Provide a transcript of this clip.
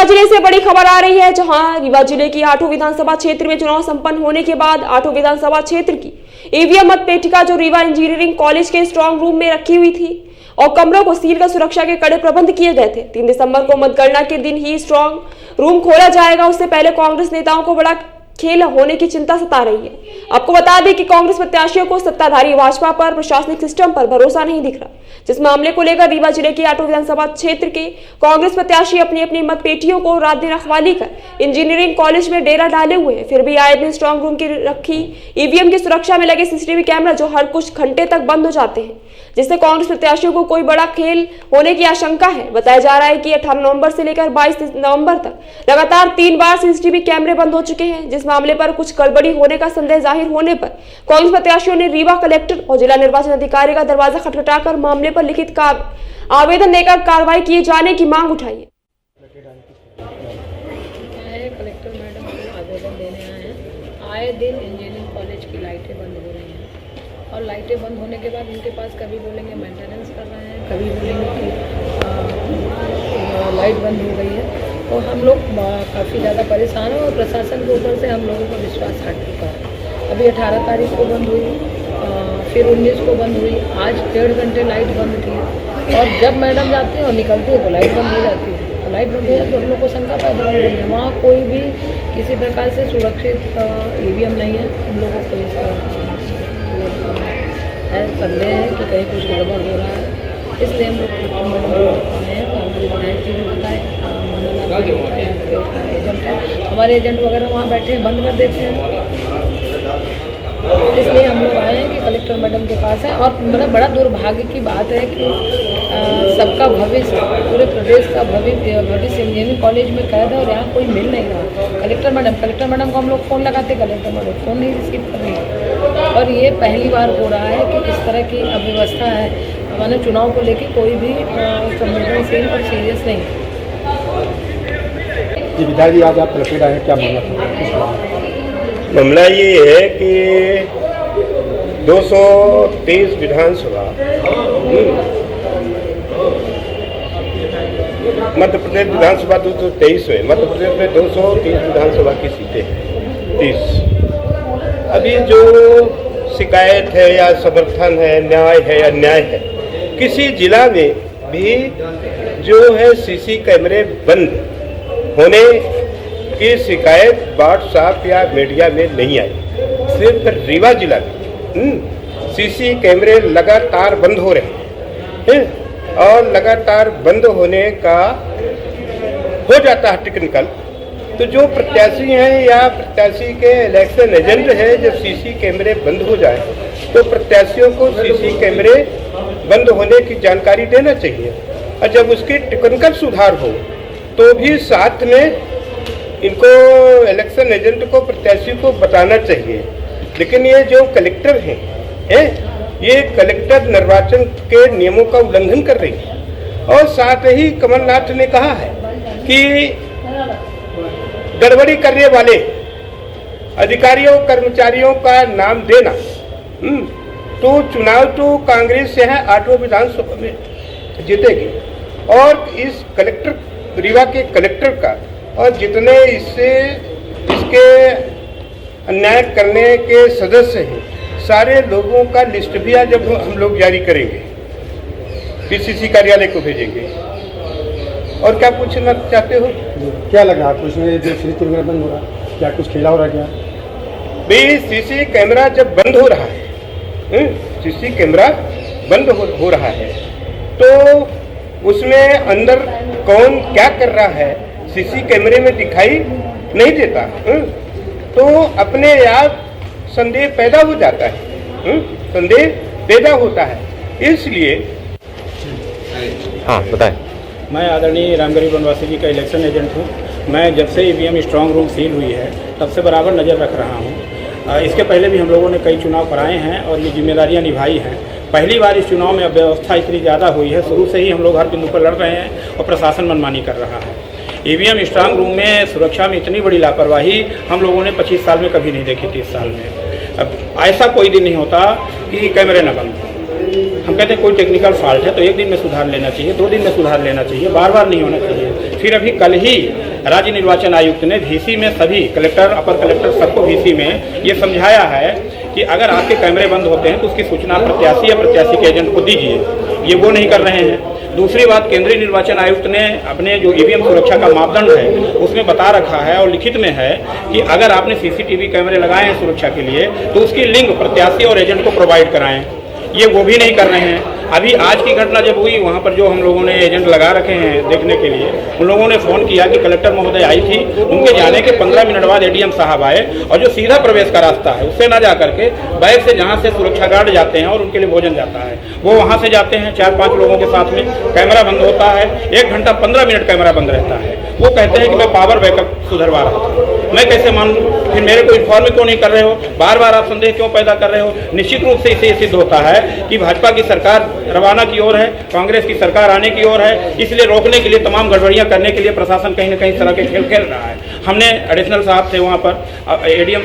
जिले से बड़ी खबर आ रही है, जहां रीवा जिले की आठों विधानसभा क्षेत्र में चुनाव संपन्न होने के बाद आठों विधानसभा क्षेत्र की ईवीएम मतपेटिका जो रीवा इंजीनियरिंग कॉलेज के स्ट्रांग रूम में रखी हुई थी और कमरों को सील कर सुरक्षा के कड़े प्रबंध किए गए थे। 3 दिसंबर को मतगणना के दिन ही स्ट्रांग रूम खोला जाएगा। उससे पहले कांग्रेस नेताओं को बड़ा खेल होने की चिंता सता रही है। आपको बता दें कि कांग्रेस प्रत्याशियों को सत्ताधारी भाजपा पर प्रशासनिक सिस्टम पर भरोसा नहीं दिख रहा, जिस मामले को लेकर रीवा जिले के आठों विधानसभा क्षेत्र के कांग्रेस प्रत्याशी अपनी अपनी मतपेटियों को रात दिन रखवाली कर इंजीनियरिंग कॉलेज में डेरा डाले हुए हैं। फिर भी आए दिन स्ट्रांग रूम की रखी ईवीएम की सुरक्षा में लगे सीसीटीवी कैमरा जो हर कुछ घंटे तक बंद हो जाते हैं, जिससे कांग्रेस प्रत्याशियों को कोई बड़ा खेल होने की आशंका है। बताया जा रहा है कि 18 नवंबर से लेकर 22 नवंबर तक लगातार 3 बार सीसीटीवी कैमरे बंद हो चुके हैं। जिस मामले पर कुछ गड़बड़ी होने का संदेह जाहिर होने पर कांग्रेस प्रत्याशियों ने रीवा कलेक्टर और जिला निर्वाचन अधिकारी का दरवाजा खटखटाकर मामले पर लिखित आवेदन देकर कार्रवाई किए जाने की मांग उठाई है। कलेक्टर मैडम को आवेदन देने आए हैं। आए दिन इंजीनियरिंग कॉलेज की लाइटें बंद हो रही हैं और लाइटें बंद होने के बाद इनके पास कभी बोलेंगे मेंटेनेंस कर रहे हैं, कभी बोलेंगे कि लाइट बंद हो गई है। तो हम लोग काफ़ी ज़्यादा परेशान हैं और प्रशासन के ऊपर से हम लोगों का विश्वास हट चुका है। अभी 18 तारीख को बंद हुई, फिर 19 को बंद हुई, आज 1.5 घंटे लाइट बंद थी और जब मैडम जाती है और निकलती है तो लाइट बंद हो जाती है। तो लाइट बंद हो जाती है तो हम लोग को शंका पैदा हो रही है। वहाँ कोई भी किसी प्रकार से सुरक्षित ईवीएम नहीं है। हम लोगों को इसका संदेह है कि कहीं कुछ गड़बड़ हो रहा है, इसलिए हम लोग हमारे एजेंट वगैरह वहाँ बैठे हैं, बंद कर देते हैं। इसलिए हम लोग आए हैं कि कलेक्टर मैडम के पास है। और मतलब बड़ा दुर्भाग्य की बात है कि सबका भविष्य, पूरे प्रदेश का भविष्य इंजीनियरिंग कॉलेज में कैद है और यहाँ कोई मिल नहीं रहा। कलेक्टर मैडम को हम लोग फ़ोन लगाते, कलेक्टर मैडम फ़ोन नहीं रिसीव कर रही है। और ये पहली बार हो रहा है कि इस तरह की अव्यवस्था है। हमारे चुनाव को लेकर कोई भी संवेदनशील और सीरियस नहीं है। जी विधायक जी, आज आप कलेक्टर आए हैं, क्या मामला था? मामला ये है कि 223 विधानसभा मध्य प्रदेश विधानसभा 223 में, मध्य प्रदेश में 230 विधानसभा की सीटें हैं, 30। अभी जो शिकायत है या समर्थन है, न्याय है या अन्याय है, किसी जिला में भी जो है सीसी कैमरे बंद होने की शिकायत व्हाट्सएप या मीडिया में नहीं आई। सिर्फ रीवा जिला में सीसी कैमरे लगातार बंद हो रहे हैं और लगातार बंद होने का हो जाता है टेक्निकल। तो जो प्रत्याशी हैं या प्रत्याशी के इलेक्शन एजेंट हैं, जब सीसी कैमरे बंद हो जाए तो प्रत्याशियों को सीसी कैमरे बंद होने की जानकारी देना चाहिए और जब उसकी टेक्निकल सुधार हो तो भी साथ में इनको इलेक्शन एजेंट को, प्रत्याशी को बताना चाहिए। लेकिन ये जो कलेक्टर हैं ये कलेक्टर निर्वाचन के नियमों का उल्लंघन कर रही है। और साथ ही कमलनाथ ने कहा है कि गड़बड़ी करने वाले अधिकारियों कर्मचारियों का नाम देना। तो चुनाव तो कांग्रेस से है, 8 विधानसभा में जीतेगी। और इस कलेक्टर, रीवा के कलेक्टर का और जितने इसके अन्याय करने के सदस्य हैं, सारे लोगों का लिस्ट भी आज जब हम लोग जारी करेंगे, पीसीसी कार्यालय को भेजेंगे। और क्या पूछना चाहते हो? क्या लगा आपको इसमें जो सीसी कैमरा बंद हो रहा, क्या कुछ खेला हो रहा क्या? भाई सीसी कैमरा जब बंद हो रहा है, सीसी कैमरा बंद हो रहा है तो उसमें अंदर कौन क्या कर रहा है सीसी कैमरे में दिखाई नहीं देता। तो अपने आप संदेह पैदा हो जाता है, संदेह पैदा होता है। इसलिए हाँ बताएं। मैं आदरणीय रामगढ़ी बनवासी जी का इलेक्शन एजेंट हूँ। मैं जब से ईवीएम स्ट्रांग रूम सील हुई है तब से बराबर नज़र रख रहा हूँ। इसके पहले भी हम लोगों ने कई चुनाव कराए हैं और ये जिम्मेदारियाँ निभाई हैं। पहली बार इस चुनाव में अव्यवस्था इतनी ज़्यादा हुई है। शुरू से ही हम लोग हर बिंदु पर लड़ रहे हैं और प्रशासन मनमानी कर रहा है। ईवीएम स्ट्रांग रूम में सुरक्षा में इतनी बड़ी लापरवाही हम लोगों ने 25 साल में कभी नहीं देखी, 30 साल में। अब ऐसा कोई दिन नहीं होता कि कैमरे न बंद हो। हम कहते हैं कोई टेक्निकल फॉल्ट है तो 1 दिन में सुधार लेना चाहिए, 2 दिन में सुधार लेना चाहिए, बार बार नहीं होना चाहिए। फिर अभी कल ही राज्य निर्वाचन आयुक्त ने VC में सभी कलेक्टर, अपर कलेक्टर सबको VC में ये समझाया है कि अगर आपके कैमरे बंद होते हैं तो उसकी सूचना प्रत्याशी या प्रत्याशी के एजेंट को दीजिए। ये वो नहीं कर रहे हैं। दूसरी बात, केंद्रीय निर्वाचन आयुक्त ने अपने जो ईवीएम सुरक्षा का मापदंड है उसमें बता रखा है और लिखित में है कि अगर आपने CCTV कैमरे लगाए हैं सुरक्षा के लिए तो उसकी लिंक प्रत्याशी और एजेंट को प्रोवाइड कराएं। ये वो भी नहीं कर रहे हैं। अभी आज की घटना जब हुई, वहाँ पर जो हम लोगों ने एजेंट लगा रखे हैं देखने के लिए, उन लोगों ने फ़ोन किया कि कलेक्टर महोदय आई थी, उनके जाने के 15 मिनट बाद ADM साहब आए और जो सीधा प्रवेश का रास्ता है उससे ना जा करके बैग से जहाँ से सुरक्षा गार्ड जाते हैं और उनके लिए भोजन जाता है वो वहाँ से जाते हैं 4-5 लोगों के साथ में। कैमरा बंद होता है, 1 घंटा 15 मिनट कैमरा बंद रहता है। वो कहते हैं कि मैं पावर बैकअप सुधरवा रहा था। मैं कैसे मान लूँ? फिर मेरे को इन्फॉर्म क्यों नहीं कर रहे हो? बार बार आप संदेह क्यों पैदा कर रहे हो? निश्चित रूप से इसे सिद्ध होता है कि भाजपा की सरकार रवाना की ओर है, कांग्रेस की सरकार आने की ओर है। इसलिए रोकने के लिए, तमाम गड़बड़ियां करने के लिए प्रशासन कहीं ना कहीं इस तरह के खेल खेल रहा है। हमने एडिशनल साहब से वहाँ पर ADM